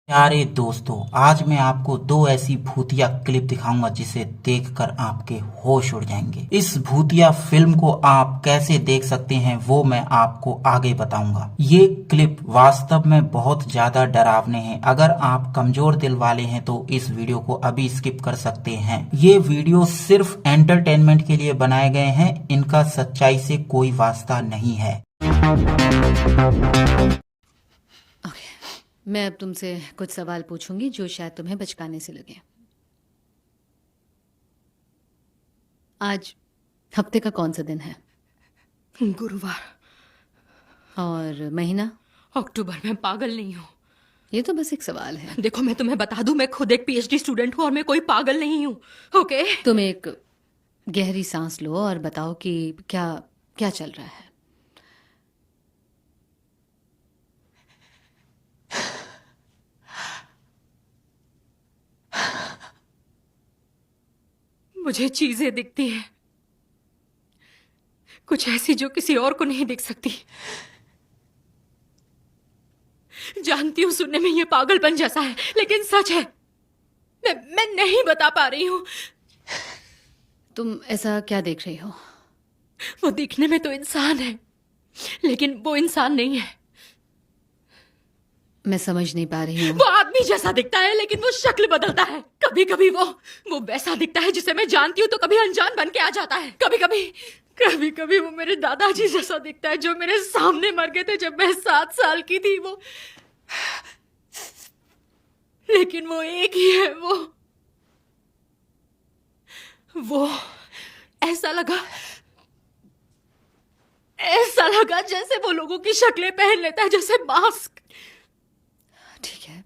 प्यारे दोस्तों, आज मैं आपको दो ऐसी भूतिया क्लिप दिखाऊंगा जिसे देखकर आपके होश उड़ जाएंगे। इस भूतिया फिल्म को आप कैसे देख सकते हैं वो मैं आपको आगे बताऊंगा। ये क्लिप वास्तव में बहुत ज्यादा डरावने हैं। अगर आप कमजोर दिल वाले हैं तो इस वीडियो को अभी स्किप कर सकते हैं। ये वीडियो सिर्फ एंटरटेनमेंट के लिए बनाए गए हैं, इनका सच्चाई से कोई वास्ता नहीं है। मैं अब तुमसे कुछ सवाल पूछूंगी जो शायद तुम्हें बचकाने से लगे। आज हफ्ते का कौन सा दिन है? गुरुवार। और महीना? अक्टूबर। मैं पागल नहीं हूँ। ये तो बस एक सवाल है। देखो, मैं तुम्हें बता दूं, मैं खुद एक पीएचडी स्टूडेंट हूँ और मैं कोई पागल नहीं हूँ। ओके? तुम एक गहरी सांस लो और बताओ कि क्या क्या चल रहा है। मुझे चीजें दिखती हैं, कुछ ऐसी जो किसी और को नहीं दिख सकती। जानती हूँ सुनने में ये पागलपन जैसा है, लेकिन सच है। मैं नहीं बता पा रही हूँ। तुम ऐसा क्या देख रही हो? वो दिखने में तो इंसान है, लेकिन वो इंसान नहीं है। मैं समझ नहीं पा रही हूँ। वो आदमी जैसा दिखता है, लेकिन वो शक्ल बदलता है। कभी कभी वो वैसा दिखता है जिसे मैं जानती हूँ, तो कभी अनजान बन के आ जाता है। कभी कभी वो मेरे दादाजी जैसा दिखता है, जो मेरे सामने मर गए थे जब मैं 7 साल की थी। लेकिन वो एक ही है। वो ऐसा लगा जैसे वो लोगों की शक्लें पहन लेता है, जैसे मास्क। ठीक है,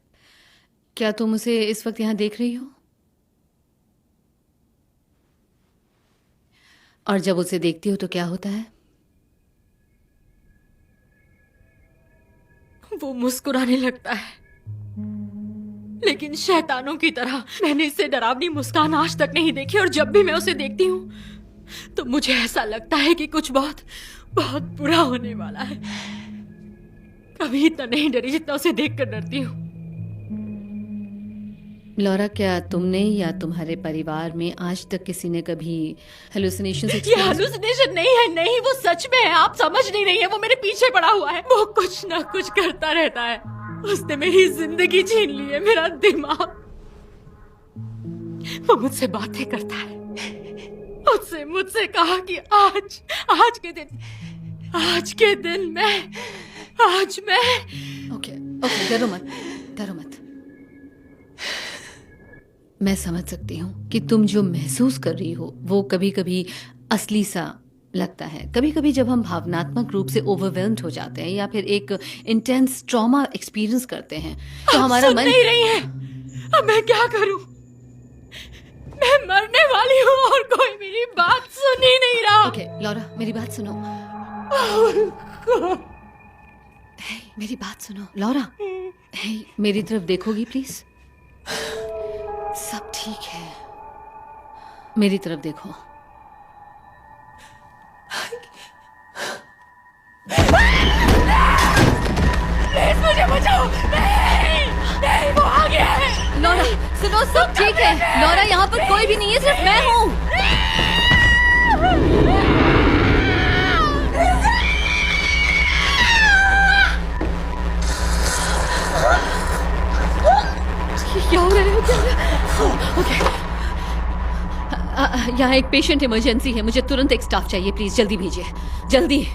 क्या तुम उसे इस वक्त यहाँ देख रही हो? और जब उसे देखती हो तो क्या होता है? वो मुस्कुराने लगता है, लेकिन शैतानों की तरह। मैंने इससे डरावनी मुस्कान आज तक नहीं देखी, और जब भी मैं उसे देखती हूँ तो मुझे ऐसा लगता है कि कुछ बहुत बहुत बुरा होने वाला है। कभी इतना नहीं डरी जितना उसे देखकर डरती हूँ। लौरा, क्या तुमने या तुम्हारे परिवार में आज तक किसी ने कभी हेलुसिनेशन? ये हेलुसिनेशन नहीं है, नहीं, वो सच में है। आप समझ नहीं रही है। वो मेरे पीछे पड़ा हुआ है। वो कुछ ना कुछ करता रहता है। उसने मेरी जिंदगी छीन ली है, मेरा दिमाग। वो मुझसे बातें करता है। उससे मुझसे कहा कि आज के दिन मैं ओके, डरो मत। मैं समझ सकती हूँ कि तुम जो महसूस कर रही हो वो कभी कभी असली सा लगता है। कभी कभी जब हम भावनात्मक रूप से ओवरवेल्म्ड हो जाते हैं या फिर एक इंटेंस ट्रॉमा एक्सपीरियंस करते हैं तो हमारा मन नहीं रही है। अब मैं क्या करूं? मैं मरने वाली हूँ और कोई मेरी बात सुन ही नहीं रहा। ओके, लौरा, मेरी बात सुनो। मेरी बात सुनो, लौरा। मेरी तरफ देखोगी प्लीज? सब ठीक है, मेरी तरफ देखो। प्लीज मुझे बचाओ। नहीं, वो आ गया है। लौरा सुनो, सब ठीक है। लौरा, यहाँ पर कोई भी नहीं है, सिर्फ मैं हूँ। क्या हो रहा है? ओके, यहाँ एक पेशेंट इमरजेंसी है। मुझे तुरंत एक स्टाफ चाहिए, प्लीज जल्दी भेजिए, जल्दी।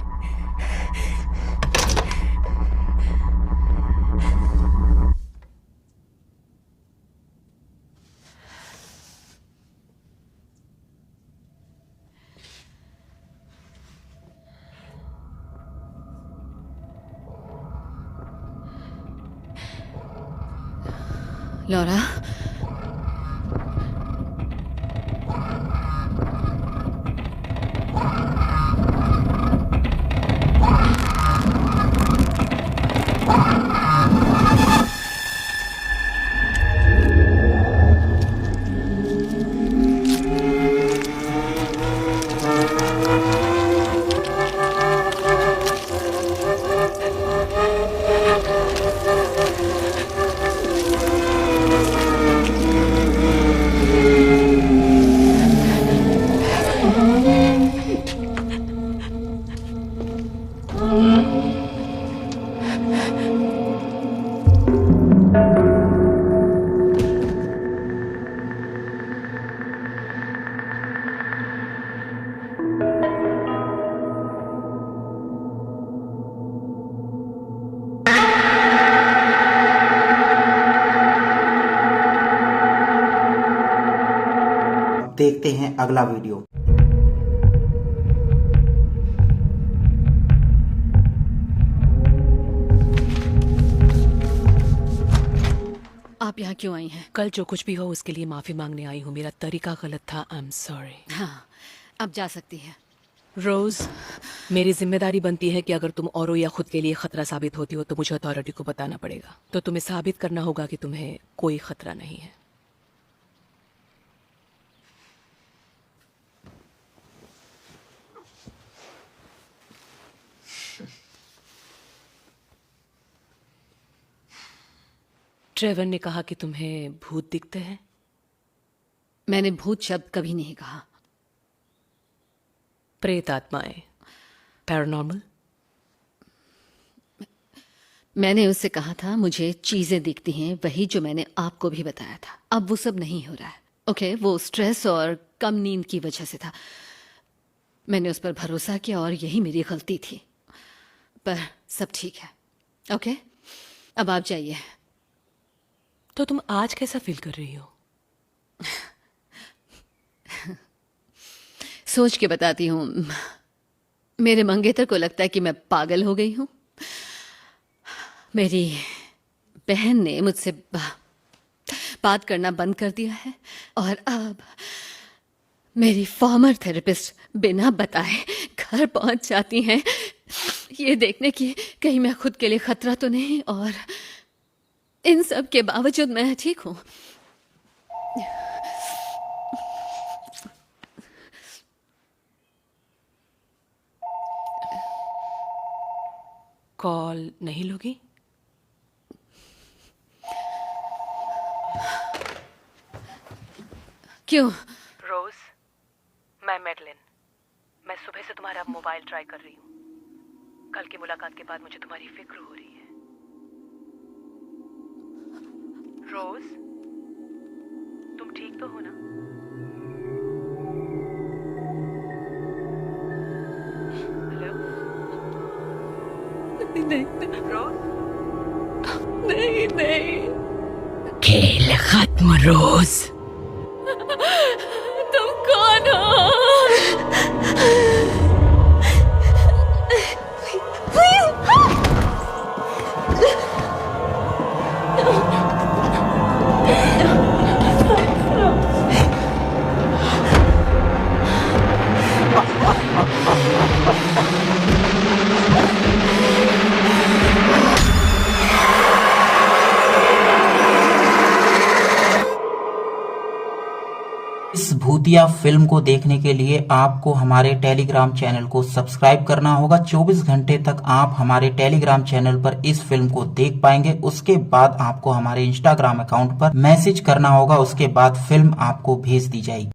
लौरा, देखते हैं अगला वीडियो। आप यहाँ क्यों आई हैं? कल जो कुछ भी हो उसके लिए माफी मांगने आई हूँ। मेरा तरीका गलत था। I am sorry. हाँ, अब जा सकती हैं। रोज, मेरी जिम्मेदारी बनती है कि अगर तुम औरों या खुद के लिए खतरा साबित होती हो तो मुझे अथॉरिटी को बताना पड़ेगा। तो तुम्हें साबित करना होगा कि तुम्हें कोई खतरा नहीं है। ट्रेवर ने कहा कि तुम्हें भूत दिखते हैं। मैंने भूत शब्द कभी नहीं कहा। प्रेत आत्माएं, पैरानॉर्मल। मैंने उससे कहा था मुझे चीजें दिखती हैं, वही जो मैंने आपको भी बताया था। अब वो सब नहीं हो रहा है। ओके, वो स्ट्रेस और कम नींद की वजह से था। मैंने उस पर भरोसा किया और यही मेरी गलती थी। पर सब ठीक है। ओके, अब आप जाइए। तो तुम आज कैसा फील कर रही हो? सोच के बताती हूँ। मेरे मंगेतर को लगता है कि मैं पागल हो गई हूँ। मेरी बहन ने मुझसे बात करना बंद कर दिया है और अब मेरी फॉर्मर थेरेपिस्ट बिना बताए घर पहुंच जाती हैं ये देखने की कहीं मैं खुद के लिए खतरा तो नहीं, और इन सब के बावजूद मैं ठीक हूं। कॉल नहीं लोगी? क्यों? रोज, मैं मैडलिन। मैं सुबह से तुम्हारा मोबाइल ट्राई कर रही हूँ। कल की मुलाकात के बाद मुझे तुम्हारी फिक्र हो रही है। रोज, तुम ठीक तो हो ना? हेलो नहीं, रोज। नहीं, नहीं। खेल खत्म रोज। तुम कौन हो? इस भूतिया फिल्म को देखने के लिए आपको हमारे टेलीग्राम चैनल को सब्सक्राइब करना होगा। 24 घंटे तक आप हमारे टेलीग्राम चैनल पर इस फिल्म को देख पाएंगे। उसके बाद आपको हमारे इंस्टाग्राम अकाउंट पर मैसेज करना होगा। उसके बाद फिल्म आपको भेज दी जाएगी।